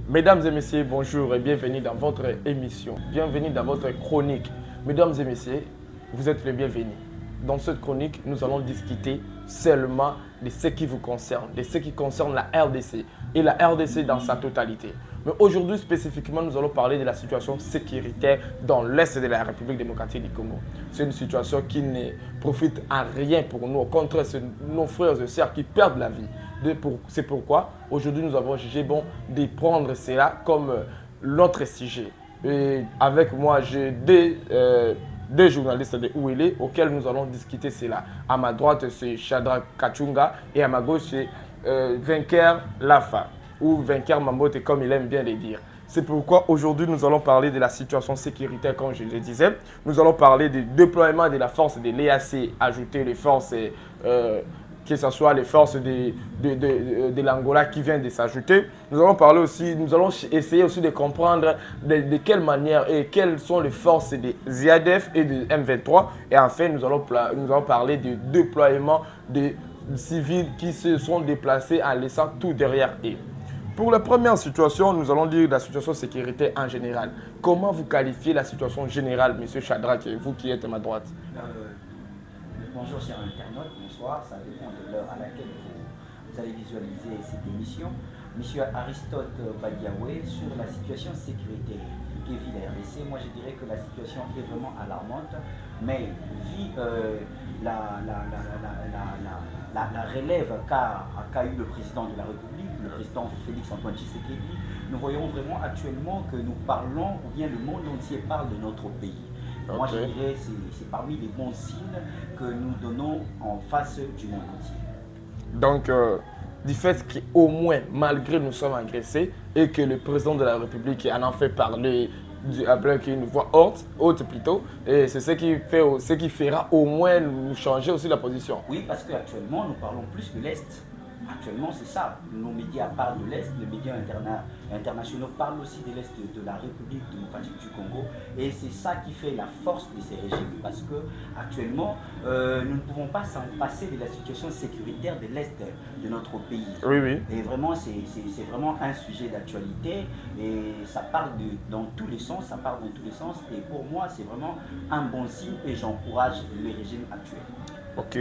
Mesdames et messieurs, bonjour et bienvenue dans votre émission. Bienvenue dans votre chronique. Mesdames et messieurs, vous êtes les bienvenus. Dans cette chronique, nous allons discuter seulement de ce qui vous concerne, de ce qui concerne la RDC et la RDC dans sa totalité. Mais aujourd'hui, spécifiquement, nous allons parler de la situation sécuritaire dans l'Est de la République démocratique du Congo. C'est une situation qui ne profite à rien pour nous. Au contraire, c'est nos frères et sœurs qui perdent la vie. C'est pourquoi aujourd'hui nous avons jugé bon de prendre cela comme notre sujet. Et avec moi, j'ai deux journalistes de Ouélé auxquels nous allons discuter cela. À ma droite, c'est Shadrach Kachunga et à ma gauche, c'est Vainqueur Lafa ou Vainqueur Mambote comme il aime bien le dire. C'est pourquoi aujourd'hui nous allons parler de la situation sécuritaire comme je le disais. Nous allons parler du déploiement de la force de l'EAC, ajouter les forces que ce soit les forces de l'Angola qui viennent de s'ajouter. Nous allons parler aussi, nous allons essayer aussi de comprendre de quelle manière et quelles sont les forces des ZADF et de M23. Et enfin, nous allons parler du déploiement des civils qui se sont déplacés en laissant tout derrière eux. Pour la première situation, nous allons dire la situation sécuritaire en général. Comment vous qualifiez la situation générale, M. Shadrach, vous qui êtes à ma droite? Bonjour chers internautes, bonsoir, ça dépend de l'heure à laquelle vous allez visualiser cette émission. Monsieur Aristote Badiaoué, sur la situation sécuritaire que vit la RDC, moi je dirais que la situation est vraiment alarmante, mais vu la relève qu'a eu le président de la République, le président Félix Antoine Tshisekedi, nous voyons vraiment actuellement que nous parlons, ou bien le monde entier parle de notre pays. Okay. Moi, je dirais que c'est parmi les bons signes que nous donnons en face du monde entier. Donc, du fait qu'au moins, malgré nous sommes agressés et que le président de la République en fait parler avec une voix haute plutôt, et c'est ce qui fera au moins nous changer aussi la position. Oui, parce qu'actuellement, nous parlons plus de l'Est. Actuellement, c'est ça. Nos médias parlent de l'Est, les médias internationaux parlent aussi de l'Est de la République démocratique du Congo. Et c'est ça qui fait la force de ces régimes. Parce que actuellement, nous ne pouvons pas s'en passer de la situation sécuritaire de l'Est de notre pays. Oui, oui. Et vraiment, c'est vraiment un sujet d'actualité. Et ça parle dans tous les sens, ça parle dans tous les sens. Et pour moi, c'est vraiment un bon signe et j'encourage le régime actuel. Ok.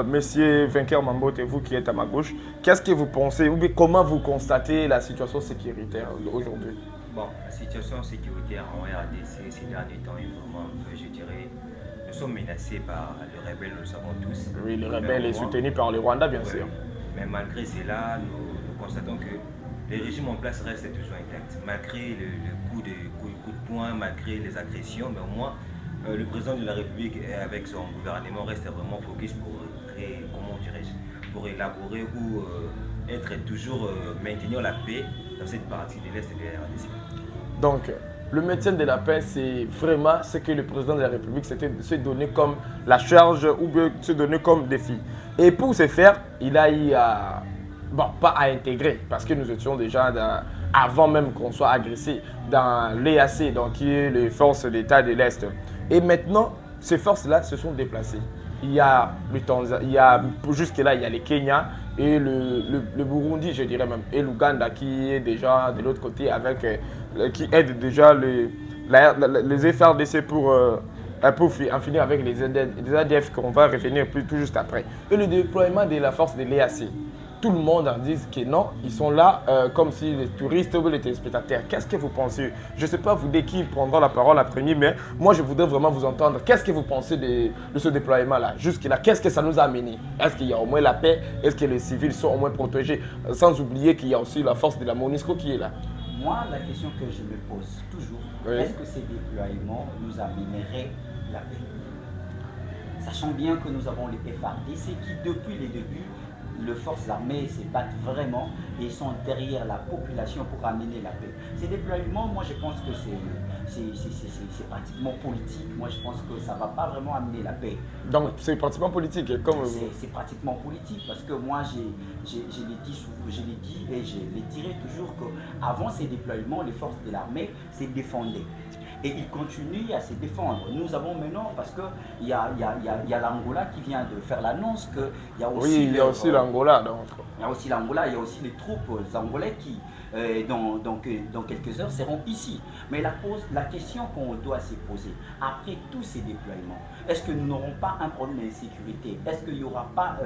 Monsieur Vainqueur Mambote, vous qui êtes à ma gauche, qu'est-ce que vous pensez ou bien comment vous constatez la situation sécuritaire aujourd'hui? Bon, la situation sécuritaire en RDC ces derniers temps est vraiment, je dirais, nous sommes menacés par les rebelles, nous le savons tous. Oui, les rebelles est soutenu par le Rwanda, bien sûr. Mais malgré cela, nous constatons que les régimes en place restent toujours intacts. Malgré le coup de poing, malgré les agressions, mais au moins, le président de la République avec son gouvernement reste vraiment focus pour créer, comment dirais-je, pour élaborer ou être toujours maintenir la paix dans cette partie de l'Est de la RDC. Donc, le maintien de la paix, c'est vraiment ce que le président de la République s'est donné comme la charge ou bien se donner comme défi. Et pour ce faire, il a eu à, bon, pas à intégrer, parce que nous étions déjà avant même qu'on soit agressé dans l'EAC, donc qui est les forces d'État de l'Est. Et maintenant, ces forces-là se sont déplacées. Il y a le Tanzanie, jusque-là, il y a le Kenya et le Burundi, je dirais même, et l'Ouganda qui est déjà de l'autre côté, qui aide déjà les FRDC pour en finir avec les ADF qu'on va revenir tout juste après. Et le déploiement de la force de l'EAC. Tout le monde en dit que non, ils sont là comme si les touristes ou les téléspectateurs. Qu'est-ce que vous pensez? Je ne sais pas vous dès qui prendra la parole à premier, mais moi je voudrais vraiment vous entendre. Qu'est-ce que vous pensez de ce déploiement-là? Jusque-là, qu'est-ce que ça nous a amené? Est-ce qu'il y a au moins la paix? Est-ce que les civils sont au moins protégés? Sans oublier qu'il y a aussi la force de la MONUSCO qui est là. Moi, la question que je me pose toujours, oui. Est-ce que ces déploiements nous amèneraient la paix? Sachant bien que nous avons les FARDC qui, depuis les débuts, les forces armées se battent vraiment et sont derrière la population pour amener la paix. Ces déploiements, moi je pense que c'est pratiquement politique. Moi je pense que ça ne va pas vraiment amener la paix. Donc c'est pratiquement politique comme... C'est pratiquement politique parce que moi je l'ai dit et je l'ai tiré toujours qu'avant ces déploiements, les forces de l'armée se défendaient. Et ils continuent à se défendre. Nous avons maintenant, parce qu'il y a l'Angola qui vient de faire l'annonce qu'il y a aussi... Oui, il y a aussi l'Angola. Il y a aussi l'Angola, il y a aussi les troupes angolaises dans quelques heures seront ici. Mais la question qu'on doit se poser, après tous ces déploiements, est-ce que nous n'aurons pas un problème d'insécurité? Est-ce qu'il n'y aura pas,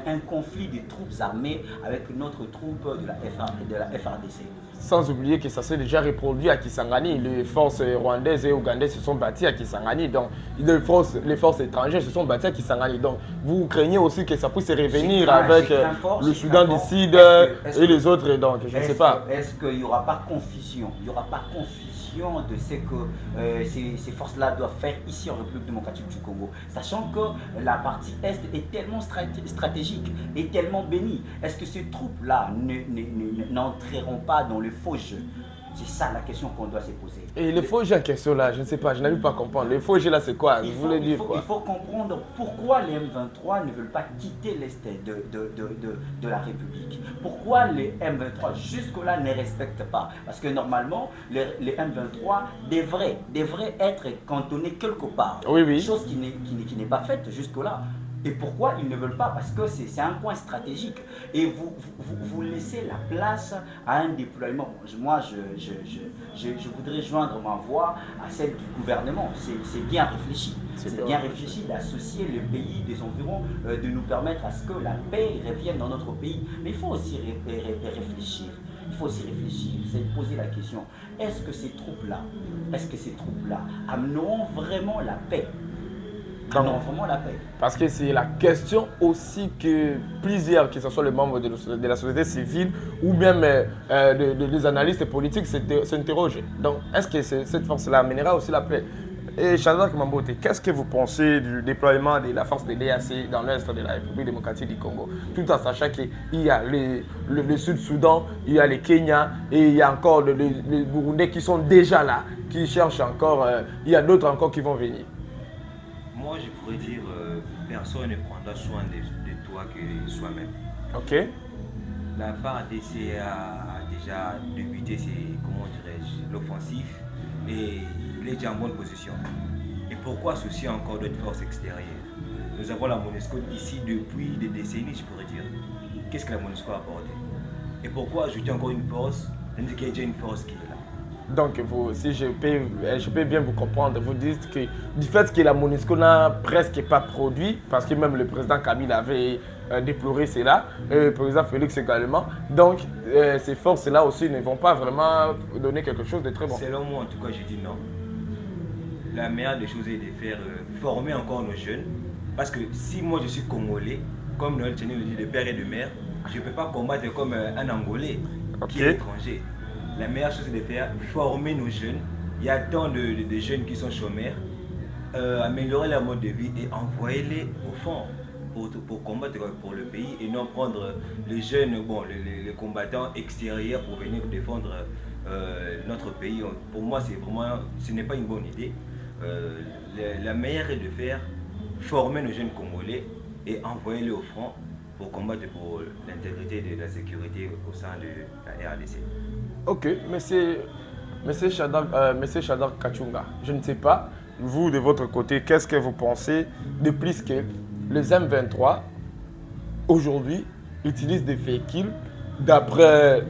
un conflit des troupes armées avec notre troupe de la FRDC? Sans oublier que ça s'est déjà reproduit à Kisangani. Les forces rwandaises et ougandaises se sont battues à Kisangani. Donc, les forces étrangères se sont battues à Kisangani. Donc, vous craignez aussi que ça puisse revenir avec le Soudan du Sud et les autres. Donc, je ne sais pas. Est-ce qu'il n'y aura pas confusion? Il n'y aura pas confusion de ce que ces forces-là doivent faire ici en République démocratique du Congo, sachant que la partie Est est tellement stratégique et tellement bénie. Est-ce que ces troupes-là n'entreront pas dans le faux jeu? C'est ça la question qu'on doit se poser. Et les faux jeux en question là, je ne sais pas, je n'arrive pas à comprendre. Les faux jeux là, c'est quoi? Il faut comprendre pourquoi les M23 ne veulent pas quitter l'Est de la République. Pourquoi les M23 jusque-là ne respectent pas? Parce que normalement, les M23 devraient être cantonnés quelque part. Oui. Chose qui n'est pas faite jusque-là. Et pourquoi ils ne veulent pas? Parce que c'est un point stratégique. Et vous laissez la place à un déploiement. Moi, je voudrais joindre ma voix à celle du gouvernement. C'est bien réfléchi. C'est bien réfléchi d'associer les pays des environs, de nous permettre à ce que la paix revienne dans notre pays. Mais il faut aussi réfléchir. Il faut aussi réfléchir, c'est de poser la question. Est-ce que ces troupes-là amèneront vraiment la paix? Vraiment la paix. Parce que c'est la question aussi que plusieurs, que ce soit les membres de la société civile ou même des analystes politiques, s'interrogent. Donc, est-ce que cette force-là amènera aussi la paix? Et Shadrack Mambote, qu'est-ce que vous pensez du déploiement de la force de l'EAC dans l'Est de la République démocratique du Congo? Tout en sachant qu'il y a le Sud-Soudan, il y a le Kenya et il y a encore les Burundais qui sont déjà là, qui cherchent encore, il y a d'autres encore qui vont venir. Moi, je pourrais dire, personne ne prendra soin de toi que soi-même. Ok. La FARDC a déjà débuté l'offensif et il est déjà en bonne position. Et pourquoi associer encore d'autres forces extérieures? Nous avons la MONUSCO ici depuis des décennies, je pourrais dire. Qu'est-ce que la MONUSCO a apporté? Et pourquoi ajouter encore une force? C'est-à-dire qu'il y a déjà une force qui est là. Donc, si je peux bien vous comprendre, vous dites que du fait que la MONUSCO n'a presque pas produit, parce que même le président Kabila avait déploré cela, le président Félix également, donc ces forces-là aussi ne vont pas vraiment donner quelque chose de très bon. Selon moi, en tout cas, je dis non. La meilleure des choses est de faire former encore nos jeunes, parce que si moi je suis Congolais, comme Noël Tchéné le dit, de père et de mère, je ne peux pas combattre comme un Angolais qui est étranger. La meilleure chose est de faire former nos jeunes. Il y a tant de jeunes qui sont chômeurs, améliorer leur mode de vie et envoyer-les au fond pour combattre pour le pays et non prendre les jeunes, les combattants extérieurs pour venir défendre notre pays. Pour moi, ce n'est pas une bonne idée. La meilleure est de faire former nos jeunes Congolais et envoyer-les au front pour combattre pour l'intégrité de la sécurité au sein de la RDC. Ok, monsieur Shadrack Kachunga, je ne sais pas, vous de votre côté, qu'est-ce que vous pensez de plus que les M23 aujourd'hui utilisent des véhicules, d'après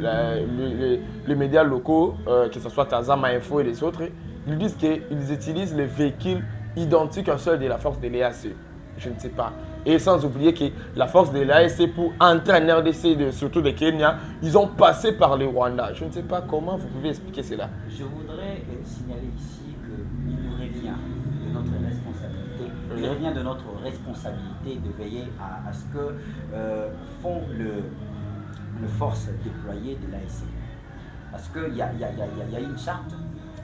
les médias locaux, que ce soit Tazama Info et les autres, ils disent qu'ils utilisent les véhicules identiques à ceux de la force de l'EAC. Je ne sais pas. Et sans oublier que la force de l'AEC pour entrer en RDC, surtout de Kenya, ils ont passé par le Rwanda. Je ne sais pas comment vous pouvez expliquer cela. Je voudrais signaler ici qu'il nous revient de notre responsabilité. Il revient de notre responsabilité de veiller à ce que font les forces déployées de l'AEC. Parce qu'il y a une charte.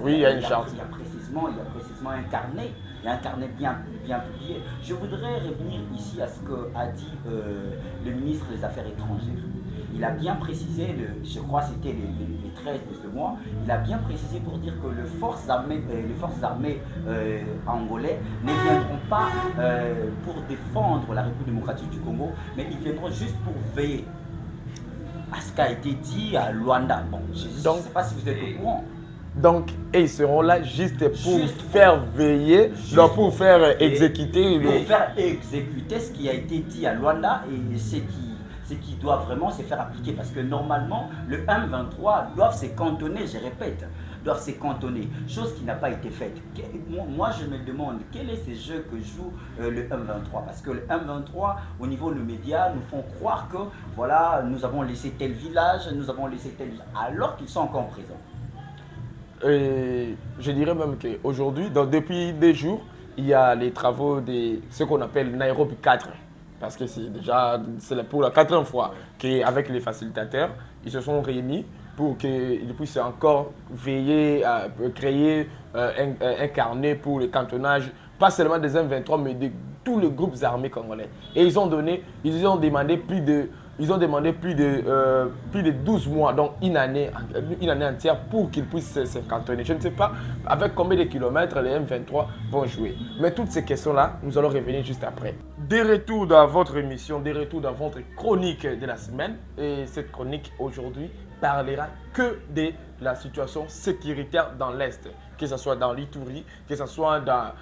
Oui, il y a une charte. Il y a précisément un carnet. Il y a un carnet bien publié. Je voudrais revenir ici à ce qu'a dit le ministre des Affaires étrangères. Il a bien précisé, je crois que c'était les 13 de ce mois, il a bien précisé pour dire que les forces armées angolais ne viendront pas pour défendre la République démocratique du Congo, mais ils viendront juste pour veiller à ce qui a été dit à Luanda. Bon, je ne sais pas si vous êtes au courant. Donc, ils seront là juste pour faire veiller, donc pour faire exécuter. Pour faire exécuter ce qui a été dit à Luanda et ce ce qui doit vraiment se faire appliquer. Parce que normalement, le M23 doivent se cantonner, je répète, doivent se cantonner, chose qui n'a pas été faite. Moi, je me demande quel est ce jeu que joue le M23, parce que le M23, au niveau des médias, nous font croire que voilà, nous avons laissé tel village, nous avons laissé tel village, alors qu'ils sont encore présents. Et je dirais même qu'aujourd'hui, depuis des jours, il y a les travaux de ce qu'on appelle Nairobi 4. Parce que c'est pour la 4e fois qu'avec les facilitateurs, ils se sont réunis pour qu'ils puissent encore veiller à créer un carnet pour le cantonnage, pas seulement des M23, mais de tous les groupes armés congolais. Et ils ont demandé plus de 12 mois, donc une année entière pour qu'ils puissent se cantonner. Je ne sais pas avec combien de kilomètres les M23 vont jouer. Mais toutes ces questions-là, nous allons revenir juste après. Des retours dans votre émission, des retours dans votre chronique de la semaine. Et cette chronique aujourd'hui parlera que de la situation sécuritaire dans l'Est, que ce soit dans l'Ituri, que ce soit à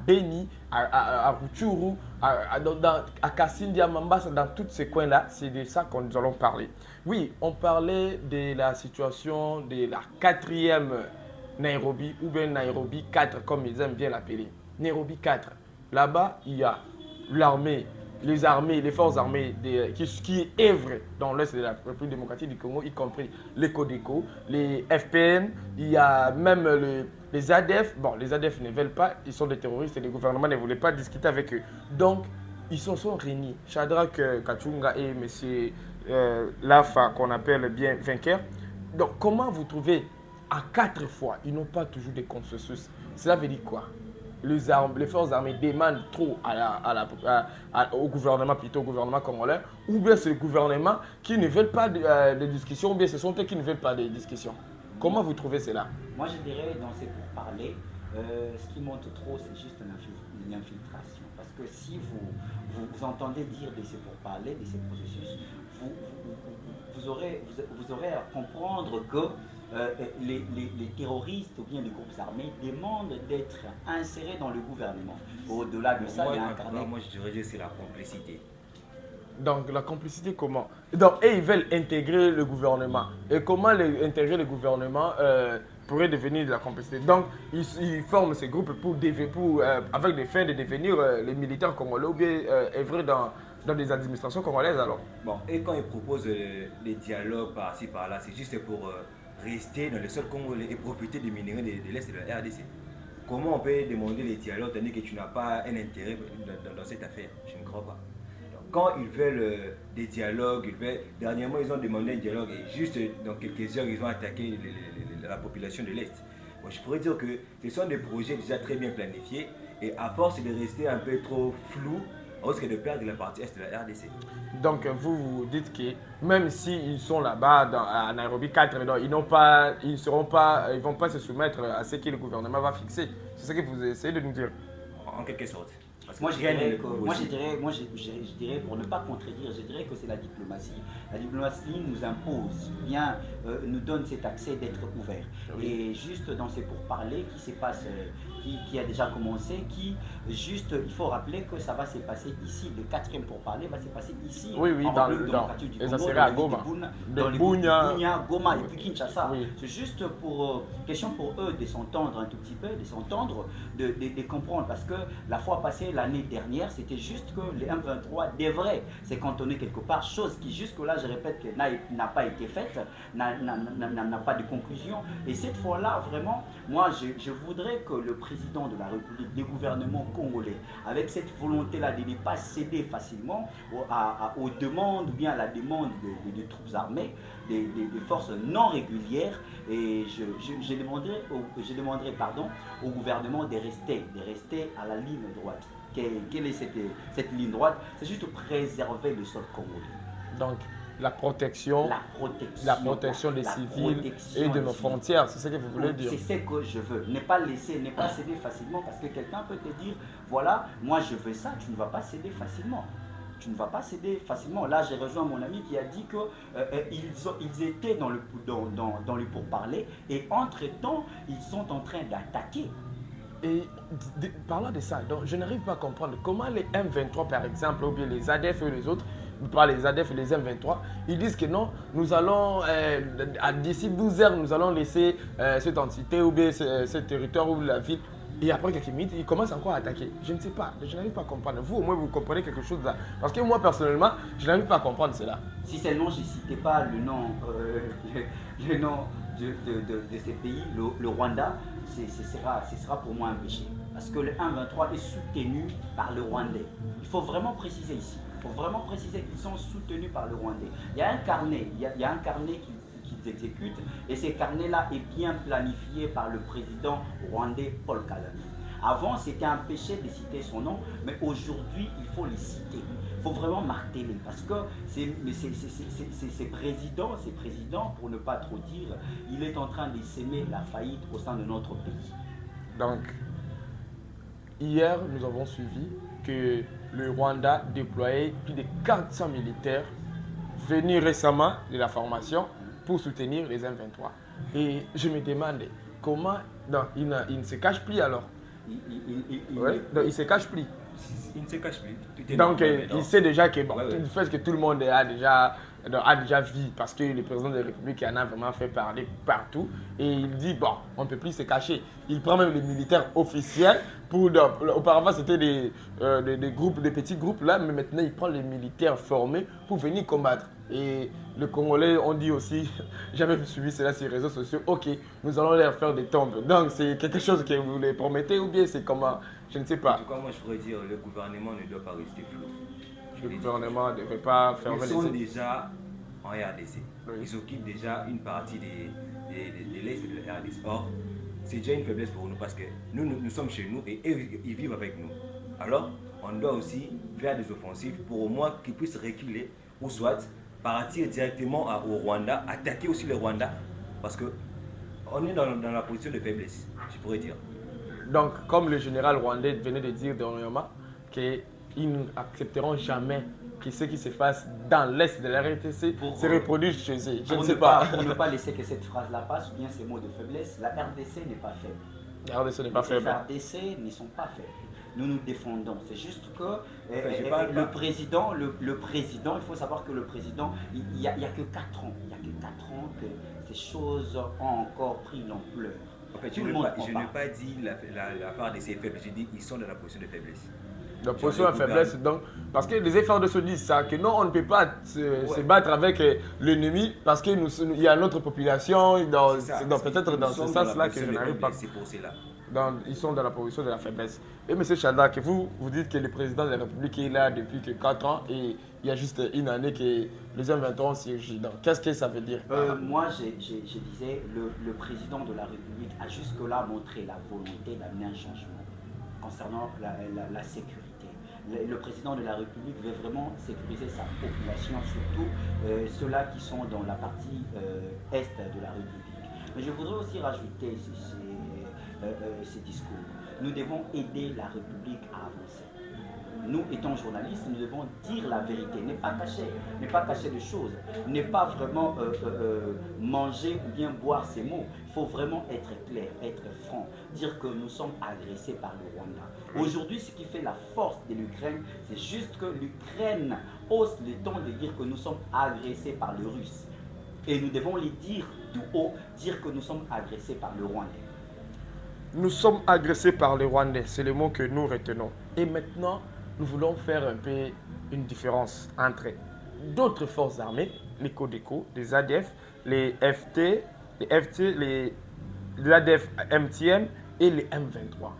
Beni, à Rutshuru, à Kasindi, à Mambasa, dans tous ces coins-là, c'est de ça que nous allons parler. Oui, on parlait de la situation de la 4e Nairobi, ou bien Nairobi 4, comme ils aiment bien l'appeler. Nairobi 4, là-bas, il y a l'armée, les forces armées qui œuvrent dans l'Est de la République démocratique du Congo, y compris les Codeco, les FPN, il y a même les ADF. Bon, les ADF ne veulent pas, ils sont des terroristes et le gouvernement ne voulait pas discuter avec eux. Donc, ils se sont réunis. Shadrach Kachunga et M. Lafa, qu'on appelle bien vainqueur. Donc, comment vous trouvez à 4 fois, ils n'ont pas toujours de consensus? Cela veut dire quoi? Les forces armées demandent trop au gouvernement, plutôt au gouvernement congolais, ou bien c'est le gouvernement qui ne veut pas de discussion, ou bien ce sont eux qui ne veulent pas de discussion. Comment vous trouvez cela? Moi, je dirais, dans ces pourparlers, ce qui monte trop, c'est juste une infiltration. Parce que si vous entendez dire de ces pourparlers, de ces processus, vous aurez à comprendre que les terroristes ou bien les groupes armés demandent d'être insérés dans le gouvernement. Au-delà de ça, il y a un carnet. Moi, je dirais que c'est la complicité. Donc, la complicité, comment? Donc, ils veulent intégrer le gouvernement. Et comment intégrer le gouvernement pourrait devenir de la complicité? Donc, ils forment ces groupes avec des fins de devenir les militaires congolais ou bien œuvrer dans des administrations congolaises alors. Bon, et quand ils proposent les dialogues par-ci, par-là, c'est juste pour rester dans le sol congolais et profiter des minéraux de l'Est de la RDC. Comment on peut demander les dialogues tandis que tu n'as pas un intérêt dans cette affaire? Je ne crois pas. Donc, quand ils veulent des dialogues, dernièrement ils ont demandé un dialogue et juste dans quelques heures ils ont attaqué la population de l'Est. Bon, je pourrais dire que ce sont des projets déjà très bien planifiés et à force de rester un peu trop flou, on risque de perdre la partie Est de la RDC. Donc vous dites que même s'ils sont là-bas à Nairobi 4, ils vont pas se soumettre à ce que le gouvernement va fixer. C'est ce que vous essayez de nous dire. En quelque sorte. Moi, je dirais, pour ne pas contredire, je dirais que c'est la diplomatie. La diplomatie nous impose, bien nous donne cet accès d'être ouvert. Oui. Et juste dans ces pourparlers qui se passent, qui a déjà commencé, il faut rappeler que ça va se passer ici, le 4e pourparler va se passer ici, oui, dans le du Congo, dans le Bunia, Goma et puis Kinshasa. Oui. C'est juste pour question pour eux de s'entendre un tout petit peu, de comprendre, parce que la fois passée, l'année dernière, c'était juste que les M23 devraient se cantonner quelque part, chose qui jusque-là, je répète, que n'a pas été faite, n'a pas de conclusion. Et cette fois-là, vraiment, moi, je voudrais que le président de la République, des gouvernements congolais, avec cette volonté-là de ne pas céder facilement aux demandes ou bien à la demande des troupes armées, des forces non régulières, et je demanderai au gouvernement de rester à la ligne droite. Quelle est cette ligne droite? C'est juste préserver le sol congolais. Donc, la protection des civils et de nos frontières, c'est ce que vous voulez dire? C'est ce que je veux. Ne pas céder facilement, parce que quelqu'un peut te dire, voilà, moi je veux ça, tu ne vas pas céder facilement. Tu ne vas pas céder facilement. Là, j'ai rejoint mon ami qui a dit qu'ils étaient dans le pourparler et entre-temps, ils sont en train d'attaquer. Et parlant de ça, donc, je n'arrive pas à comprendre comment les M23, par exemple, ou bien les ADF et les autres, par les ADF et les M23, ils disent que non, nous allons, d'ici 12 heures, nous allons laisser cette entité ou bien ce territoire ou la ville. Et après quelques minutes, ils commencent encore à attaquer. Je ne sais pas, je n'arrive pas à comprendre. Vous, au moins, vous comprenez quelque chose là. Parce que moi, personnellement, je n'arrive pas à comprendre cela. Si seulement je ne citais pas le nom, le nom de ces pays, le Rwanda, ce sera pour moi un péché. Parce que le 1-23 est soutenu par le Rwandais. Il faut vraiment préciser ici. Il faut vraiment préciser qu'ils sont soutenus par le Rwandais. Il y a un carnet, il y a un carnet qu'ils exécutent et ce carnet-là est bien planifié par le président rwandais Paul Kagame. Avant, c'était un péché de citer son nom, mais aujourd'hui, il faut les citer. Il faut vraiment marteler parce que ces présidents, pour ne pas trop dire, il est en train de s'aimer la faillite au sein de notre pays. Donc, hier, nous avons suivi que le Rwanda déployait plus de 400 militaires venus récemment de la formation pour soutenir les M23. Et je me demande comment... Non, il ne se cache plus alors. Donc, il se cache plus. Il ne se cache plus. Donc, il sait déjà que, bon, le fait que tout le monde a déjà vu, parce que le président de la République en a vraiment fait parler partout, et il dit, bon, on ne peut plus se cacher. Il prend même les militaires officiels, auparavant c'était des groupes, des petits groupes là, mais maintenant il prend les militaires formés pour venir combattre. Et les Congolais ont dit aussi, j'avais suivi cela sur les réseaux sociaux, ok, nous allons leur faire des tombes. Donc c'est quelque chose que vous les promettez ou bien c'est comment, je ne sais pas. En tout cas, moi je pourrais dire, le gouvernement ne doit pas rester flou. Le gouvernement ne devrait pas fermer les yeux. Ils sont déjà en RDC. Oui. Ils occupent déjà une partie de l'Est de la RDC. Or, c'est déjà une faiblesse pour nous parce que nous sommes chez nous et eux, ils vivent avec nous. Alors, on doit aussi faire des offensives pour au moins qu'ils puissent reculer ou soit partir directement au Rwanda, attaquer aussi le Rwanda parce qu'on est dans la position de faiblesse, je pourrais dire. Donc, comme le général rwandais venait de dire dernièrement, qu'ils n'accepteront jamais que ce qui se passe dans l'Est de la RDC se reproduise chez eux. Je ne sais pas. Pour ne pas laisser que cette phrase-là passe, ou bien ces mots de faiblesse, la RDC n'est pas faible. La RDC n'est pas faible. Les RDC ne sont pas faibles. Nous nous défendons. C'est juste que le président, il faut savoir que le président, il n'y a que 4 ans. Il n'y a que 4 ans que ces choses ont encore pris l'ampleur. En fait, je n'ai pas dit la part de ces faibles, j'ai dit qu'ils sont dans la position de faiblesse. La position de faiblesse, donc, parce que les efforts de se disent ça, que non, on ne peut pas se battre avec l'ennemi parce qu'il y a notre population, peut-être dans ce sens-là que je n'arrive pas. C'est pour cela. Ils sont dans la position de la faiblesse. Et M. Chanda, que vous dites que le président de la République est là depuis que 4 ans et il y a juste une année que les M23 ont surgi. Donc, qu'est-ce que ça veut dire? Moi, je disais, le président de la République a jusque-là montré la volonté d'amener un changement concernant la sécurité. Le président de la République veut vraiment sécuriser sa population, surtout ceux-là qui sont dans la partie est de la République. Mais je voudrais aussi rajouter ces discours. Nous devons aider la République à avancer. Nous, étant journalistes, nous devons dire la vérité, ne pas cacher des choses, ne pas vraiment manger ou bien boire ces mots. Il faut vraiment être clair, être franc, dire que nous sommes agressés par le Rwanda. Aujourd'hui, ce qui fait la force de l'Ukraine, c'est juste que l'Ukraine hausse le ton de dire que nous sommes agressés par le Russe. Et nous devons les dire tout haut, dire que nous sommes agressés par le Rwandais. Nous sommes agressés par les Rwandais, c'est le mot que nous retenons. Et maintenant, nous voulons faire un peu une différence entre d'autres forces armées, les Codeco, les ADF, les l'ADF MTN et les M23.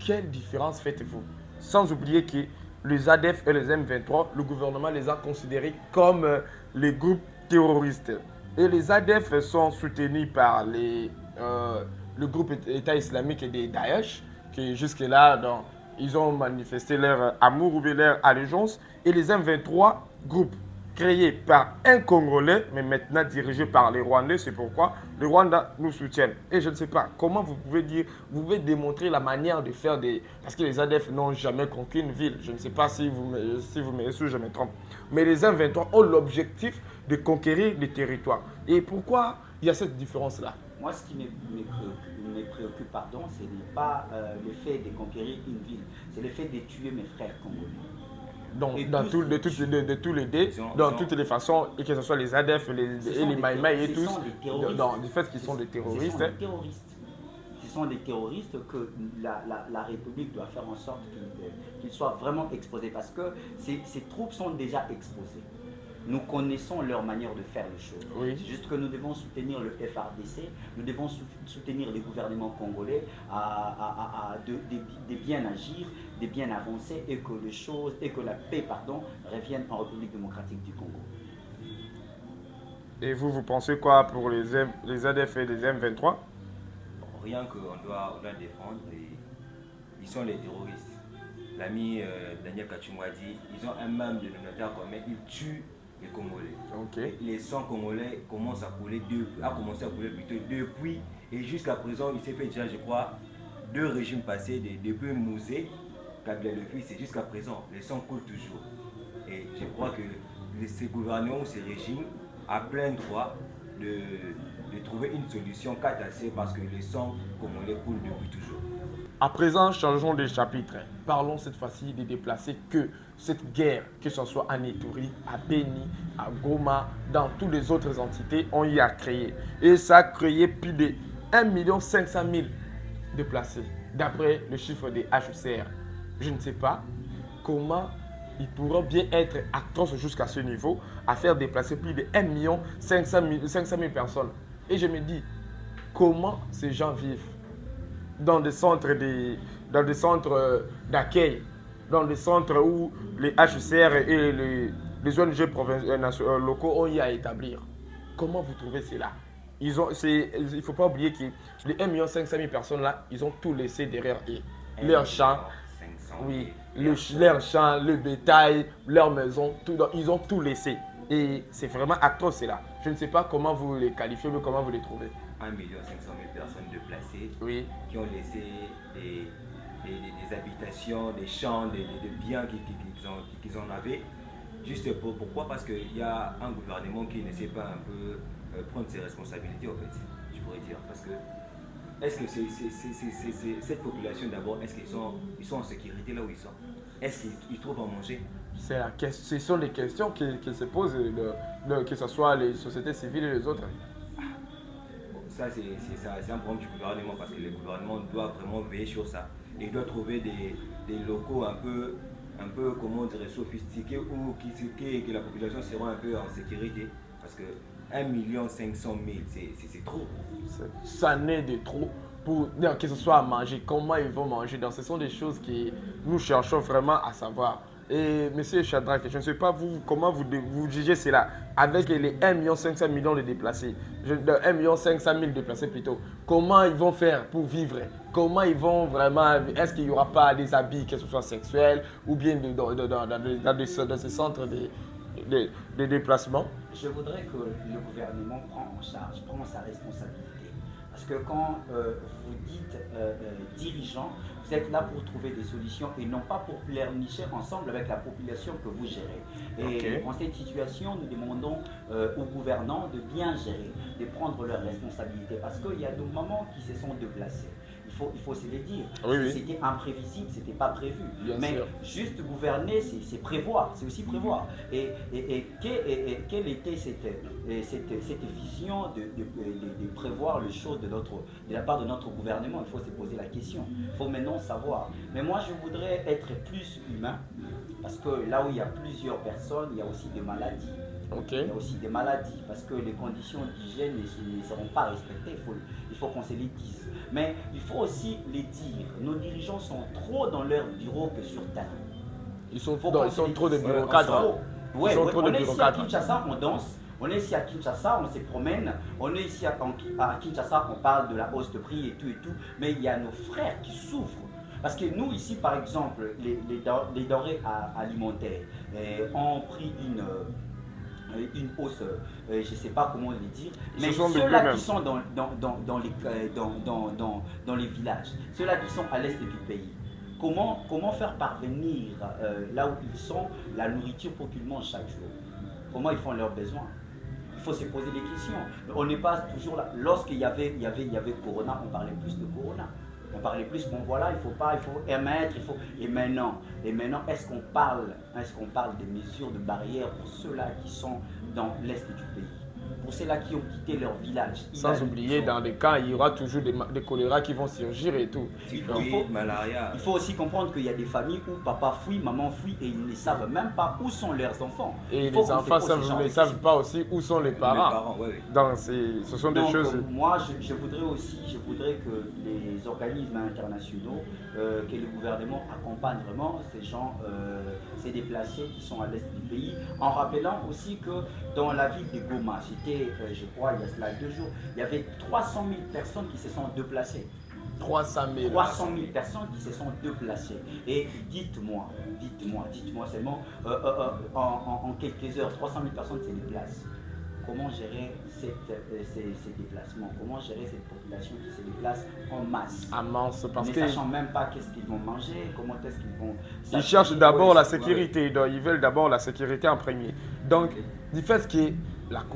Quelle différence faites-vous? Sans oublier que les ADF et les M23, le gouvernement les a considérés comme les groupes terroristes. Et les ADF sont soutenus par le groupe État islamique et Daesh, qui jusque-là, ils ont manifesté leur amour ou leur allégeance. Et les M23, groupe créé par un Congolais, mais maintenant dirigé par les Rwandais, c'est pourquoi le Rwanda nous soutient. Et je ne sais pas, comment vous pouvez démontrer la manière de faire des... Parce que les ADF n'ont jamais conquis une ville. Je ne sais pas si vous me je me trompe. Mais les M23 ont l'objectif de conquérir des territoires. Et pourquoi il y a cette différence-là? Moi, ce qui me préoccupe, ce n'est pas le fait de conquérir une ville, c'est le fait de tuer mes frères congolais. de tous les dés, toutes les façons, et que ce soit les ADF et les Maïmaï et tous, du fait qu'ils sont des terroristes. Ce sont des terroristes que la République doit faire en sorte qu'ils soient vraiment exposés, parce que ces troupes sont déjà exposées. Nous connaissons leur manière de faire les choses. Oui. C'est juste que nous devons soutenir le FARDC, nous devons soutenir les gouvernements congolais de bien agir, de bien avancer, et que la paix revienne en République démocratique du Congo. Et vous pensez quoi pour les ADF et les M23? Bon, rien qu'on doit défendre, ils sont les terroristes. L'ami Daniel Kachumwa dit, ils ont un même dénominateur commun, ils tuent les Congolais. Okay. Les sangs congolais commencent à couler plutôt depuis, et jusqu'à présent, il s'est fait déjà, je crois, 2 régimes passés, depuis Mouzé, Kabila le fils, et jusqu'à présent, les sangs coulent toujours. Et je crois que ces gouvernements ou ces régimes ont plein droit de trouver une solution catassée, parce que les sangs congolais coulent depuis toujours. À présent, changeons de chapitre. Parlons cette fois-ci des déplacés que cette guerre, que ce soit à Ituri, à Beni, à Goma, dans toutes les autres entités, on y a créé. Et ça a créé plus de 1 500 000 déplacés, d'après le chiffre des HCR. Je ne sais pas comment ils pourront bien être atroces jusqu'à ce niveau, à faire déplacer plus de 1 500 000 personnes. Et je me dis, comment ces gens vivent dans des centres d'accueil, dans des centres où les HCR et les ONG locaux ont eu à établir. Comment vous trouvez cela? Il ne faut pas oublier que les 1 500 000 personnes là, ils ont tout laissé derrière eux. Leurs champs, oui, leurs champs, le bétail, leurs maisons, ils ont tout laissé. Et c'est vraiment atroce cela. Je ne sais pas comment vous les qualifiez, mais comment vous les trouvez. 1 500 000 personnes déplacées, oui, qui ont laissé des habitations, des champs, des biens qu'ils en avaient. Juste pourquoi? Parce qu'il y a un gouvernement qui ne sait pas un peu prendre ses responsabilités, en fait, je pourrais dire. Parce que, est-ce que cette population d'abord, est-ce qu'ils sont en sécurité là où ils sont? Est-ce qu'ils trouvent à manger? Ce sont des questions qui se posent, que ce soit les sociétés civiles et les autres. Ça, c'est un problème du gouvernement, parce que le gouvernement doit vraiment veiller sur ça. Il doit trouver des locaux un peu comment dire, sophistiqués, ou que la population sera un peu en sécurité. Parce que 1 500 000, c'est trop. Ça n'est de trop pour que ce soit à manger, comment ils vont manger. Donc, ce sont des choses que nous cherchons vraiment à savoir. Et M. Shadrack, je ne sais pas comment vous jugez cela avec les 1 500 000 de déplacés, 1 500 000 déplacés plutôt. Comment ils vont faire pour vivre? Comment ils vont vraiment? Est-ce qu'il n'y aura pas des habits, que ce soit sexuels ou bien dans ces centres de déplacement? Je voudrais que le gouvernement prend sa responsabilité. Parce que quand vous dites dirigeants, vous êtes là pour trouver des solutions et non pas pour pleurnicher ensemble avec la population que vous gérez. Et en cette situation, nous demandons aux gouvernants de bien gérer, de prendre leurs responsabilités. Parce qu'il y a des moments qui se sont déplacés. Il faut se le dire. Oui. C'était imprévisible, c'était pas prévu. Bien mais sûr. Juste gouverner, c'est prévoir, c'est aussi prévoir. Et quelle était cette vision de prévoir les choses de la part de notre gouvernement? Il faut se poser la question. Il faut maintenant savoir. Mais moi, je voudrais être plus humain, parce que là où il y a plusieurs personnes, il y a aussi des maladies. Il y a aussi des maladies, parce que les conditions d'hygiène ne seront pas respectées, il faut qu'on se les dise. Mais il faut aussi les dire, nos dirigeants sont trop dans leur bureau que sur terre. Ils sont trop de bureaucrates. On est ici à Kinshasa, on danse. On est ici à Kinshasa, on se promène. On est ici à Kinshasa, on parle de la hausse de prix et tout. Mais il y a nos frères qui souffrent. Parce que nous, ici, par exemple, les denrées alimentaires ont pris une hausse, je ne sais pas comment le dire, mais ceux-là qui sont dans les villages, ceux-là qui sont à l'est du pays, comment faire parvenir là où ils sont la nourriture pour qu'ils mangent chaque jour? Comment ils font leurs besoins? Il faut se poser des questions. On n'est pas toujours là. Lorsqu'il y avait Corona, on parlait plus de Corona. On parlait plus, bon voilà, il faut émettre, Et maintenant, est-ce qu'on parle des mesures de barrière pour ceux-là qui sont dans l'est du pays? Pour ceux-là qui ont quitté leur village. Sans oublier, dans des cas, il y aura toujours des choléras qui vont surgir et tout. Il faut aussi comprendre qu'il y a des familles où papa fuit, maman fuit et ils ne savent même pas où sont leurs enfants. Et les enfants ne savent pas aussi où sont les parents. Donc, ce sont des choses... Moi, je voudrais que les organismes internationaux, que le gouvernement accompagne vraiment ces gens, ces déplacés qui sont à l'est du pays, en rappelant aussi que dans la ville de Goma, je crois, il y a cela 2 jours, il y avait 300 000 personnes qui se sont déplacées. 300 000 personnes qui se sont déplacées. Et dites-moi seulement, en quelques heures, 300 000 personnes se déplacent. Comment gérer ces déplacements? Comment gérer cette population qui se déplace en masse? Parce ne sachant même pas qu'est-ce qu'ils vont manger, comment est-ce qu'ils vont... Ils cherchent d'abord la sécurité, donc ils veulent d'abord la sécurité en premier. Donc, du fait que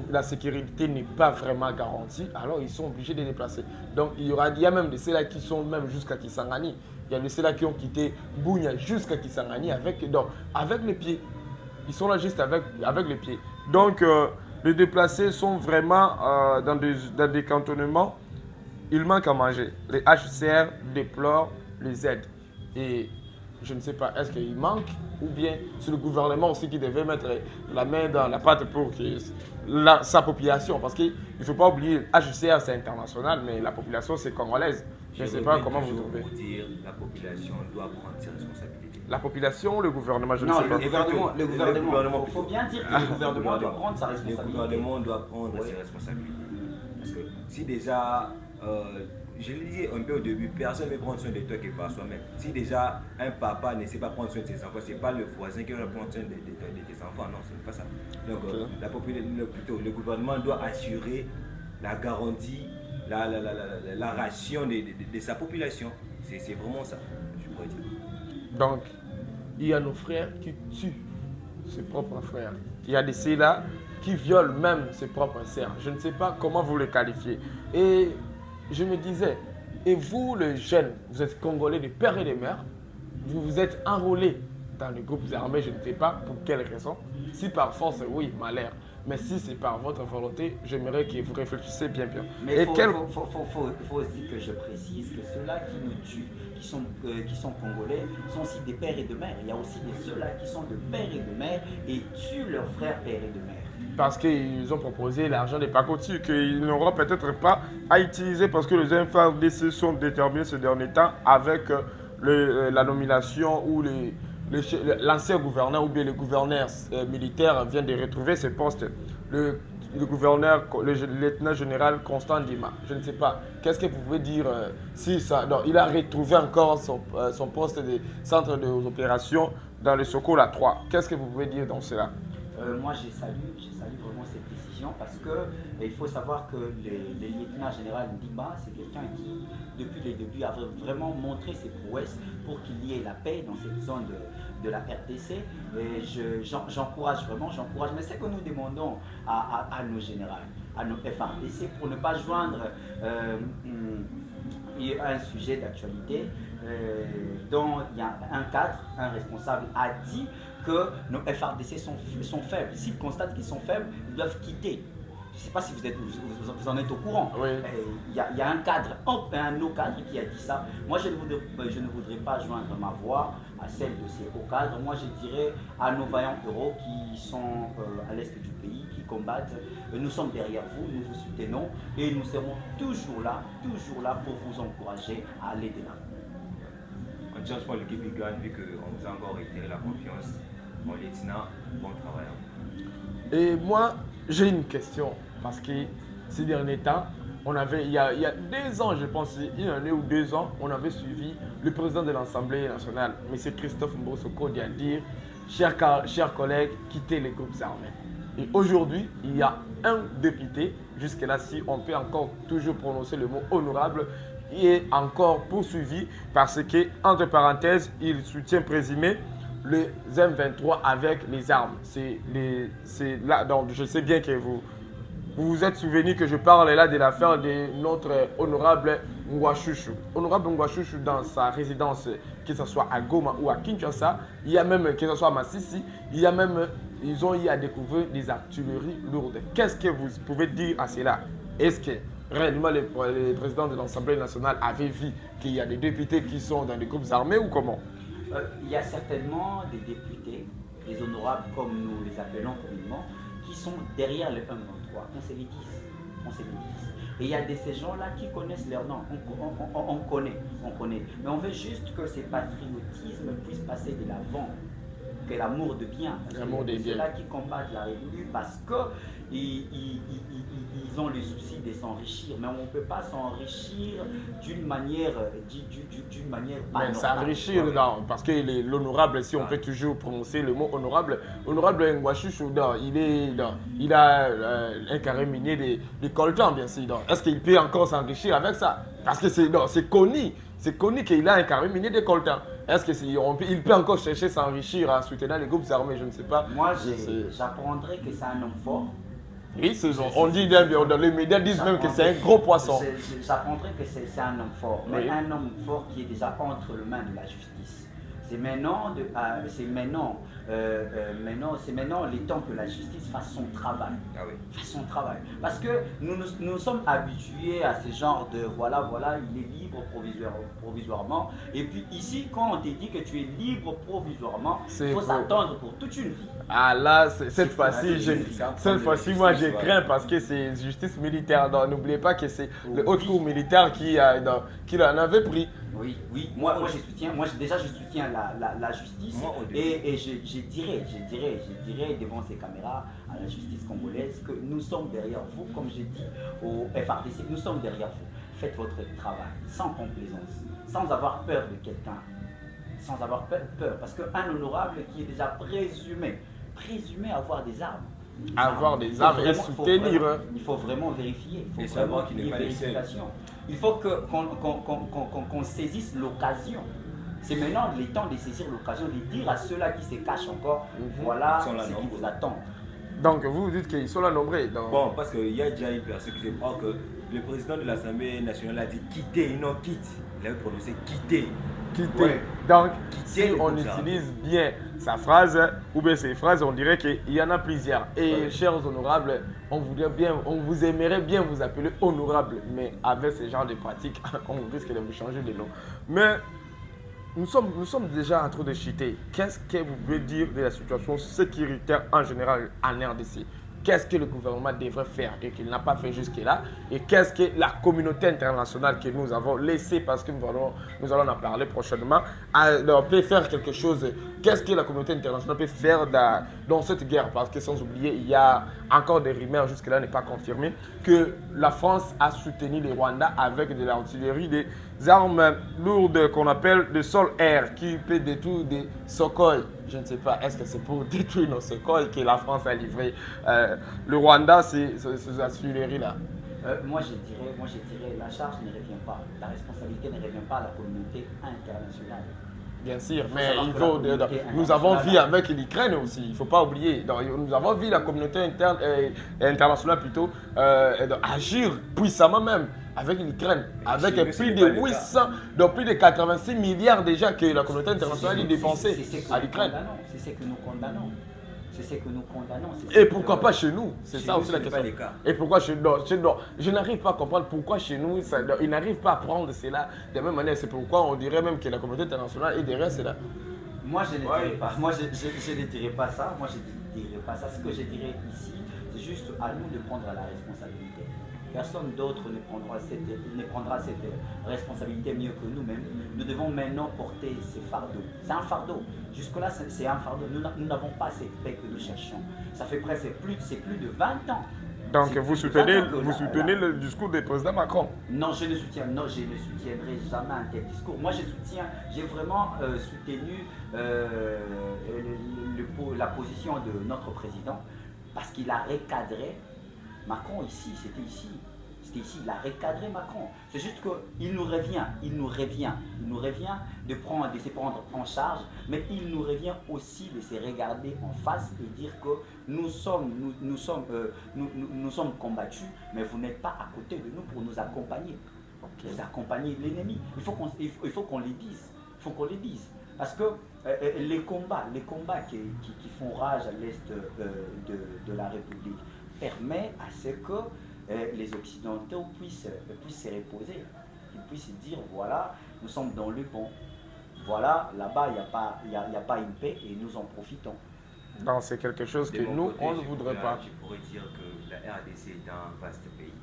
la sécurité n'est pas vraiment garantie, alors ils sont obligés de déplacer. Donc, il y a même de ceux-là qui sont même jusqu'à Kisangani. Il y a de ceux-là qui ont quitté Bunia jusqu'à Kisangani avec les pieds. Ils sont là juste avec les pieds. Donc, les déplacés sont vraiment dans des cantonnements. Il manque à manger. Les HCR déplorent les aides. Et je ne sais pas, est-ce qu'il manque ou bien c'est le gouvernement aussi qui devait mettre la main dans la pâte pour sa population. Parce qu'il ne faut pas oublier, HCR c'est international, mais la population c'est congolaise. Je ne sais pas comment vous trouvez. Pour dire, la population doit prendre ses responsabilités. La population ou le gouvernement, je ne sais pas. Le gouvernement. Il faut bien dire que le gouvernement doit prendre sa responsabilité. Le gouvernement doit prendre ses responsabilités. Parce que si déjà, je l'ai dit un peu au début, personne ne veut prendre soin de toi que par soi-même. Si déjà un papa ne sait pas prendre soin de ses enfants, ce n'est pas le voisin qui va prendre soin de tes enfants. Non, ce n'est pas ça. Donc, le gouvernement doit assurer la garantie, la ration de sa population. C'est vraiment ça, je pourrais dire. Donc, il y a nos frères qui tuent ses propres frères. Il y a des ceux-là qui violent même ses propres sœurs. Je ne sais pas comment vous les qualifiez. Et je me disais, et vous les jeunes, vous êtes Congolais de père et de mère, vous vous êtes enrôlés dans les groupes armés, je ne sais pas pour quelle raison. Si par force, oui, malheur. Mais si c'est par votre volonté, j'aimerais que vous réfléchissiez bien. Mais il faut aussi que je précise que ceux-là qui nous tuent, qui sont congolais, sont aussi des pères et de mères. Il y a aussi ceux-là qui sont de pères et de mères et tuent leurs frères pères et de mères. Parce qu'ils ont proposé l'argent des pacotis qu'ils n'auront peut-être pas à utiliser parce que les FARDC sont déterminés ces derniers temps avec la nomination ou l'ancien gouverneur ou bien le gouverneur militaire vient de retrouver ses postes. Le lieutenant général Constant Dima, je ne sais pas. Qu'est-ce que vous pouvez dire si ça... Non, il a retrouvé encore son poste de centre d'opération dans le Sokola 3. Qu'est-ce que vous pouvez dire dans cela? Moi, je salue vraiment cette décision parce qu'il faut savoir que le lieutenant général Ndima, c'est quelqu'un qui, depuis les débuts, a vraiment montré ses prouesses pour qu'il y ait la paix dans cette zone de la RDC. Et j'encourage vraiment. Mais c'est que nous demandons à nos généraux, à nos FARDC, pour ne pas joindre un sujet d'actualité dont il y a un responsable a dit que nos FARDC sont faibles. S'ils constatent qu'ils sont faibles, ils doivent quitter. Je ne sais pas si vous en êtes au courant. Oui. Il y a un cadre, un haut cadre qui a dit ça. Moi, je ne voudrais pas joindre ma voix à celle de ces hauts cadres. Moi, je dirais à nos vaillants héros qui sont à l'est du pays, qui combattent. Nous sommes derrière vous, nous vous soutenons et nous serons toujours là pour vous encourager à aller de l'avant. On ne change pas l'équipe qui gagne vu qu'on vous a encore réitéré la confiance. Mon lieutenant, bon travail. Et moi, j'ai une question parce que ces derniers temps, il y a 2 ans, je pense, une année ou 2 ans, on avait suivi le président de l'Assemblée nationale, M. Christophe Mbosoko, à dire, chers collègues, quittez les groupes armés. Et aujourd'hui, il y a un député, jusque-là, si on peut encore toujours prononcer le mot honorable, il est encore poursuivi parce que, entre parenthèses, il soutient présumé les M23 avec les armes. C'est là, donc je sais bien que vous vous êtes souvenu que je parle là de l'affaire de notre honorable Ngouachouchou. Honorable Ngouachouchou, dans sa résidence, que ce soit à Goma ou à Kinshasa, il y a même, que ce soit à Massissi, il y a même, ils ont eu à découvrir des artilleries lourdes. Qu'est-ce que vous pouvez dire à cela? Est-ce que réellement les présidents de l'Assemblée nationale avaient vu qu'il y a des députés qui sont dans des groupes armés ou comment? Il y a certainement des députés, les honorables comme nous les appelons communément, qui sont derrière le 123. On se les dit. Et il y a ces gens-là qui connaissent leur nom. On connaît. Mais on veut juste que ce patriotisme puisse passer de l'avant, que l'amour de bien. L'amour des biens. C'est là qui combattent la République parce qu'ils ont le souci de s'enrichir. Mais on ne peut pas s'enrichir d'une manière pas mais normale. S'enrichir, non, parce que l'honorable, si on peut toujours prononcer le mot honorable, honorable Ngouachouchou, il a un carré minier de coltan, bien sûr. Est-ce qu'il peut encore s'enrichir avec ça? Parce que c'est connu. C'est connu qu'il a un carré minier de coltan. Est-ce qu'il peut encore chercher à s'enrichir en soutenant les groupes armés? Je ne sais pas. Moi, j'apprendrai que c'est un homme fort. Oui, on dit dans les médias disent même que c'est un gros poisson. J'apprendrai que c'est un homme fort, mais oui. Un homme fort qui est déjà entre les mains de la justice. C'est maintenant les temps que la justice fasse son travail. Ah oui. Fasse son travail. Parce que nous sommes habitués à ce genre de voilà, il est libre provisoirement. Et puis ici, quand on te dit que tu es libre provisoirement, il faut s'attendre pour toute une vie. Ah là, cette fois-ci, moi je crains parce que c'est justice militaire. N'oubliez pas que c'est le haut cour militaire qui en avait pris. Oui, moi je soutiens la justice et je dirais devant ces caméras à la justice congolaise que nous sommes derrière vous, comme j'ai dit au FRDC, nous sommes derrière vous. Faites votre travail sans complaisance, sans avoir peur de quelqu'un, sans avoir peur, parce qu'un honorable qui est déjà présumé avoir des armes. Et soutenir. Il faut vraiment vérifier. Il faut savoir qu'il n'est pas les seuls. Il faut qu'on saisisse l'occasion. C'est maintenant le temps de saisir l'occasion, de dire à ceux-là qui se cachent encore, voilà ce qui vous attend. Donc vous dites qu'ils sont là nombreux. Bon, parce qu'il y a déjà une personne qui sait pas que le président de l'Assemblée nationale a dit quitter, et non quitte. Il avait prononcé quitter. Ouais. Donc, si on utilise bien sa phrase, ou bien ses phrases, on dirait qu'il y en a plusieurs. Et chers honorables, on vous aimerait bien vous appeler honorable, mais avec ce genre de pratiques, on risque de vous changer de nom. Mais nous sommes déjà en train de chuter. Qu'est-ce que vous pouvez dire de la situation sécuritaire en général en RDC? Qu'est-ce que le gouvernement devrait faire et qu'il n'a pas fait jusque-là? Et qu'est-ce que la communauté internationale que nous avons laissée, parce que nous allons en parler prochainement, peut faire quelque chose? Qu'est-ce que la communauté internationale peut faire dans cette guerre? Parce que sans oublier, il y a encore des rumeurs, jusque-là n'est pas confirmé, que la France a soutenu les Rwandais avec de l'artillerie, des armes lourdes qu'on appelle de sol-air, qui peut détruire des Sukhoi. Je ne sais pas, est-ce que c'est pour détruire nos Sukhoi que la France a livré le Rwanda, ces artilleries-là? Moi je dirais, la charge ne revient pas, la responsabilité ne revient pas à la communauté internationale. Bien sûr, mais nous avons vu avec l'Ukraine aussi, il ne faut pas oublier. Donc, nous avons vu la communauté internationale plutôt agir puissamment même avec l'Ukraine, avec plus de 800, donc plus de 86 milliards déjà que la communauté internationale a dépensé à l'Ukraine. C'est ce que nous condamnons. C'est ce que nous condamnons. Et pourquoi pas chez nous? C'est ça aussi la question. Et pourquoi chez nous? Je n'arrive pas à comprendre pourquoi chez nous, ils n'arrivent pas à prendre cela de la même manière. C'est pourquoi on dirait même que la communauté internationale est derrière cela. Moi, je ne dirais pas. Moi, je ne dirais pas ça. Moi, je ne dirais pas ça. Ce que je dirais ici, c'est juste à nous de prendre la responsabilité. Personne d'autre ne prendra cette responsabilité mieux que nous-mêmes. Nous devons maintenant porter ces fardeaux. C'est un fardeau. Jusque-là, c'est un fardeau. Nous n'avons pas cette paix que nous cherchons. Ça fait presque plus de 20 ans. Donc vous soutenez le discours du président Macron? Non, je ne soutiendrai jamais un tel discours. Moi, j'ai vraiment soutenu la position de notre président parce qu'il a recadré Macron ici, c'était resté ici, il a recadré Macron. C'est juste qu'il nous revient de se prendre en charge, mais il nous revient aussi de se regarder en face et dire que nous sommes combattus, mais vous n'êtes pas à côté de nous pour nous accompagner. Okay. Vous accompagnez l'ennemi. Il faut qu'on les dise. Il faut qu'on les dise. Parce que les combats qui font rage à l'est de la République permettent à ce que les Occidentaux puissent se reposer. Ils puissent dire, voilà, nous sommes dans le bon. Voilà, là-bas, il n'y a pas une paix et nous en profitons. Non, c'est quelque chose que nous, on ne voudrait pas. Je pourrais dire que la RDC est un vaste pays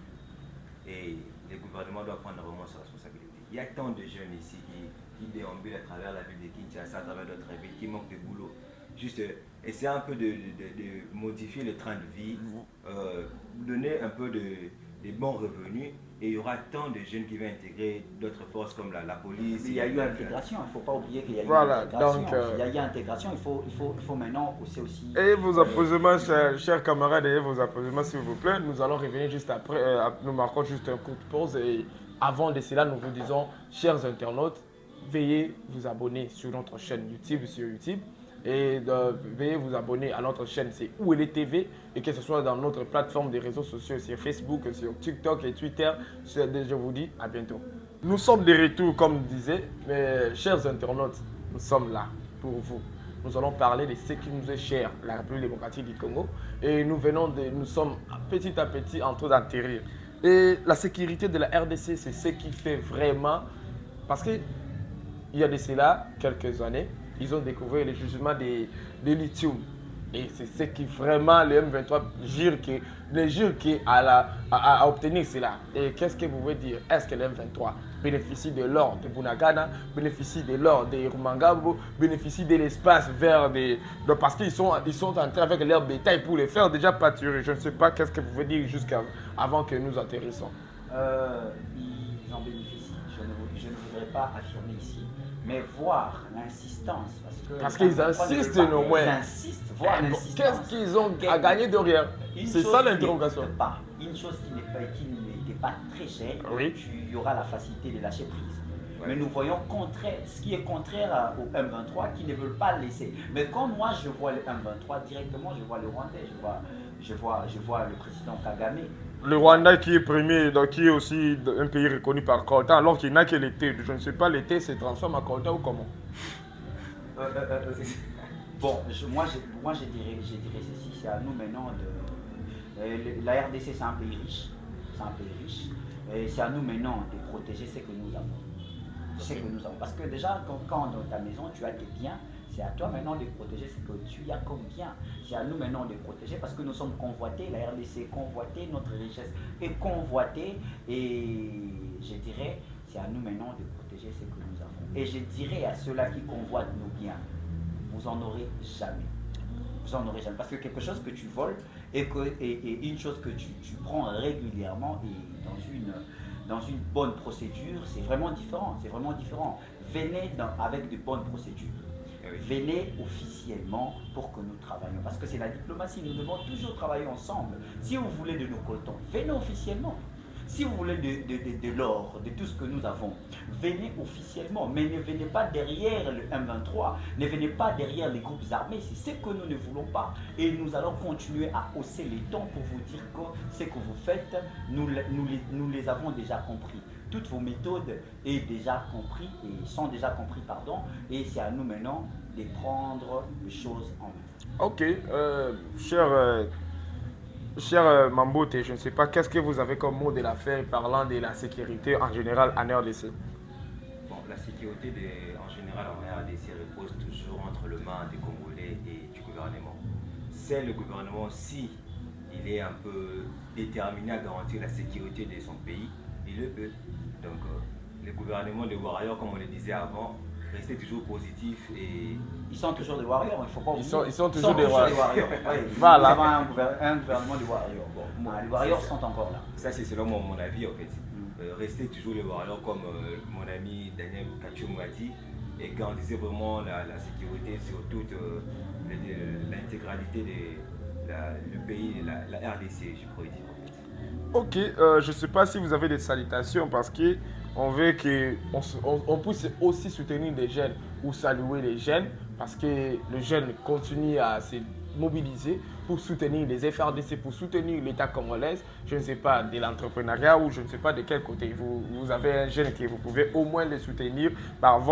et le gouvernement doit prendre vraiment ses responsabilités. Il y a tant de jeunes ici qui déambulent à travers la ville de Kinshasa, à travers d'autres villes, qui manquent de boulot. Juste essayer un peu de modifier le train de vie, donner un peu de bons revenus. Et il y aura tant de jeunes qui vont intégrer d'autres forces comme la police. Il y a eu intégration, il ne faut pas oublier qu'il y a eu intégration. Donc, il y a eu intégration, il faut maintenant aussi... Et vos applaudissements, chers camarades, et vos applaudissements s'il vous plaît. Nous allons revenir juste après, nous marquons juste un coup de pause. Et avant de cela, nous vous disons, chers internautes, veuillez vous abonner sur notre chaîne YouTube, et veuillez vous abonner à notre chaîne, c'est Où est les TV, et que ce soit dans notre plateforme des réseaux sociaux, sur Facebook, sur TikTok et Twitter. Je vous dis à bientôt. Nous sommes de retour, comme je disais, mais chers internautes, nous sommes là pour vous. Nous allons parler de ce qui nous est cher, la République démocratique du Congo, et nous sommes petit à petit en train d'atterrir. Et la sécurité de la RDC, c'est ce qui fait vraiment, parce qu'il y a de cela quelques années, ils ont découvert le jugement de lithium. Et c'est ce qui vraiment le M23 jure à obtenir cela. Et qu'est-ce que vous voulez dire? Est-ce que le M23 bénéficie de l'or de Bunagana, bénéficie de l'or de Rumangambo, bénéficie de l'espace vert parce qu'ils sont en train avec leur bétail pour les faire déjà pâturer? Je ne sais pas qu'est-ce que vous voulez dire avant que nous atterrissons. Ils en bénéficient. Je ne voudrais pas affirmer ici. Mais voir l'insistance, parce qu'ils insistent, non, ouais. Ils insistent, voir l'insistance. Qu'est-ce qu'ils ont à gagner derrière? C'est ça l'interrogation. Une chose qui n'était pas très chère, oui. Il y aura la facilité de lâcher prise. Ouais. Mais nous voyons ce qui est contraire au M23 qui ne veulent pas laisser. Mais comme moi je vois le M23 directement, je vois le Rwandais, je vois le président Kagame. Le Rwanda qui est premier, donc qui est aussi un pays reconnu par Coltan, alors qu'il n'a que l'été. Je ne sais pas, l'été se transforme en Coltan ou comment? Bon, moi je dirais ceci, c'est à nous maintenant de... la RDC c'est un pays riche, et c'est à nous maintenant de protéger ce que nous avons. Parce que déjà, quand dans ta maison tu as tes biens, c'est à toi maintenant de protéger ce que tu as comme bien. C'est à nous maintenant de protéger parce que nous sommes convoités, la RDC est convoitée, notre richesse est convoitée. Et je dirais, c'est à nous maintenant de protéger ce que nous avons. Et je dirais à ceux-là qui convoitent nos biens, vous en aurez jamais. Vous en aurez jamais. Parce que quelque chose que tu voles et une chose que tu prends régulièrement et dans une bonne procédure, c'est vraiment différent. Venez avec de bonnes procédures. Venez officiellement pour que nous travaillions. Parce que c'est la diplomatie, nous devons toujours travailler ensemble. Si vous voulez de nos coltons, venez officiellement. Si vous voulez de l'or, de tout ce que nous avons, venez officiellement. Mais ne venez pas derrière le M23, ne venez pas derrière les groupes armés. C'est ce que nous ne voulons pas. Et nous allons continuer à hausser les tons pour vous dire que ce que vous faites, nous les avons déjà compris. Toutes vos méthodes sont déjà compris, et c'est à nous maintenant de prendre les choses en main. Ok, cher Mambote, je ne sais pas, qu'est-ce que vous avez comme mot de la fin parlant de la sécurité en général en RDC? Bon, la sécurité en général en RDC repose toujours entre les mains des Congolais et du gouvernement. C'est le gouvernement, si il est un peu déterminé à garantir la sécurité de son pays, il le peut. Donc, le gouvernement des Warriors, comme on le disait avant, restez toujours positif et... Ils sont toujours des Warriors, il ne faut pas oublier. Ils sont toujours des Warriors. Oui, voilà. Nous avons un gouvernement des Warriors. Bon, les Warriors sont encore là. Ça, c'est selon mon avis, en fait. Restez toujours les Warriors, comme mon ami Daniel Kachum m'a dit, et garantissez vraiment la sécurité sur toute l'intégralité du pays, la RDC, je pourrais dire. Ok, je ne sais pas si vous avez des salutations parce qu'on veut on puisse aussi soutenir les jeunes ou saluer les jeunes parce que les jeunes continuent à se mobiliser pour soutenir les FRDC, pour soutenir l'État congolais. Je ne sais pas, de l'entrepreneuriat ou je ne sais pas de quel côté. Vous avez un jeune que vous pouvez au moins les soutenir par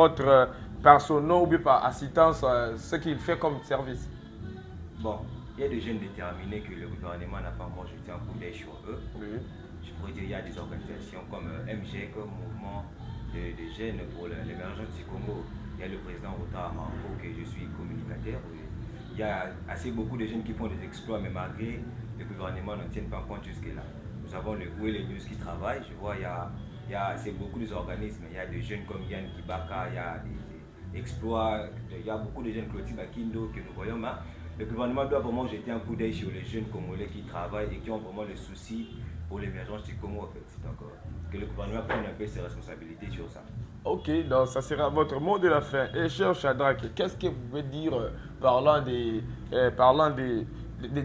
son nom ou bien par assistance, ce qu'il fait comme service. Bon, il y a des jeunes déterminés que le gouvernement n'a pas encore jeté un coup d'œil sur eux. Oui. Je pourrais dire qu'il y a des organisations comme MG, comme Mouvement de jeunes pour l'émergence du Congo. Il y a le président Rota Amango, que je suis communicateur. Il y a assez beaucoup de jeunes qui font des exploits, mais malgré le gouvernement ne tienne pas compte jusque-là. Nous avons le Où est les News qui travaillent. Je vois, il y a assez beaucoup d'organismes. Il y a des jeunes comme Yann Kibaka, il y a des exploits, il y a beaucoup de jeunes, Clotilde Bakindo, que nous voyons. Mais le gouvernement doit vraiment jeter un coup d'œil sur les jeunes Congolais qui travaillent et qui ont vraiment le souci pour l'émergence du Congo, en fait. Donc, que le gouvernement prenne un peu ses responsabilités sur ça. Ok, donc ça sera votre mot de la fin. Et cher Shadrach, qu'est-ce que vous pouvez dire parlant de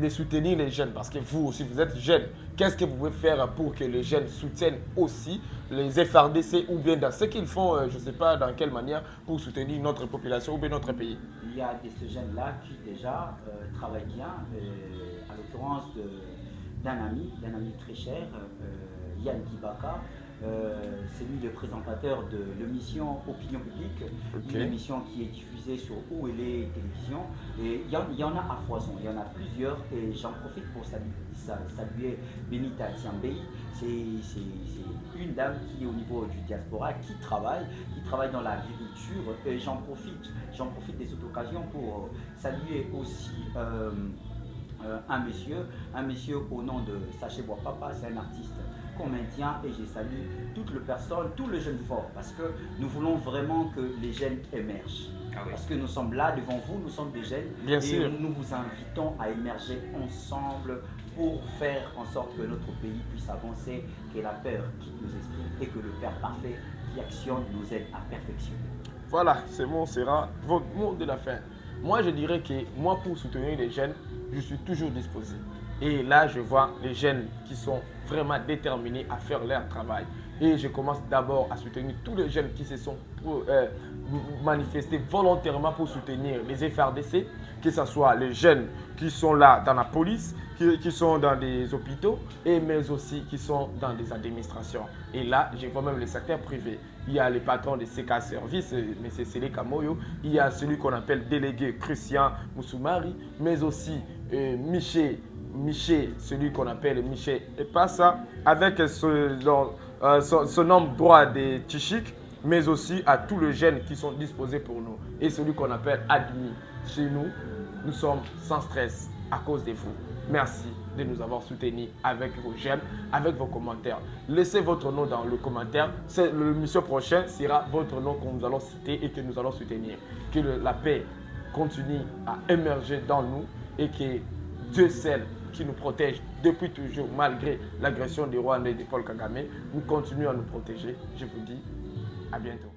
soutenir les jeunes? Parce que vous aussi, vous êtes jeune. Qu'est-ce que vous pouvez faire pour que les jeunes soutiennent aussi les FRDC ou bien dans ce qu'ils font, je ne sais pas dans quelle manière, pour soutenir notre population ou bien notre pays? Il y a ces jeunes-là qui déjà travaillent bien, à l'occurrence d'un ami très cher, Yann Kibaka. C'est lui le présentateur de l'émission Opinion Publique, une émission qui est diffusée sur Où est les télévisions. Et il y en a à foison, il y en a plusieurs et j'en profite pour saluer Benita Tiambei. C'est une dame qui est au niveau du diaspora, qui travaille dans l'agriculture et j'en profite de cette occasion pour saluer aussi un monsieur au nom de Saché Boapapa, c'est un artiste qu'on maintient et je salue toutes les personnes, tous les jeunes forts parce que nous voulons vraiment que les jeunes émergent. Ah oui. Parce que nous sommes là devant vous, nous sommes des jeunes. Bien et sûr. Nous vous invitons à émerger ensemble pour faire en sorte que notre pays puisse avancer, que la peur quitte nos esprits et que le Père parfait qui actionne nous aide à perfectionner. Voilà, ce mot sera votre mot de la fin. Moi, je dirais que moi, pour soutenir les jeunes, je suis toujours disposé. Et là, je vois les jeunes qui sont vraiment déterminés à faire leur travail. Et je commence d'abord à soutenir tous les jeunes qui se sont manifestés volontairement pour soutenir les FRDC, que ce soit les jeunes qui sont là dans la police, qui sont dans des hôpitaux, mais aussi qui sont dans des administrations. Et là, je vois même le secteur privé. Il y a les patrons de CK Service, M. Sélé Kamoyo. Il y a celui qu'on appelle délégué Christian Moussoumari, mais aussi Miché, celui qu'on appelle Miché Epassa, avec son homme droit des Tchichik, mais aussi à tous les jeunes qui sont disposés pour nous. Et celui qu'on appelle Admi. Chez nous, nous sommes sans stress à cause de vous. Merci de nous avoir soutenus avec vos j'aime, avec vos commentaires. Laissez votre nom dans le commentaire. L'émission prochaine sera votre nom que nous allons citer et que nous allons soutenir. Que la paix continue à émerger dans nous et que Dieu seul qui nous protège depuis toujours, malgré l'agression du Rwanda et de Paul Kagame, nous continuons à nous protéger. Je vous dis à bientôt.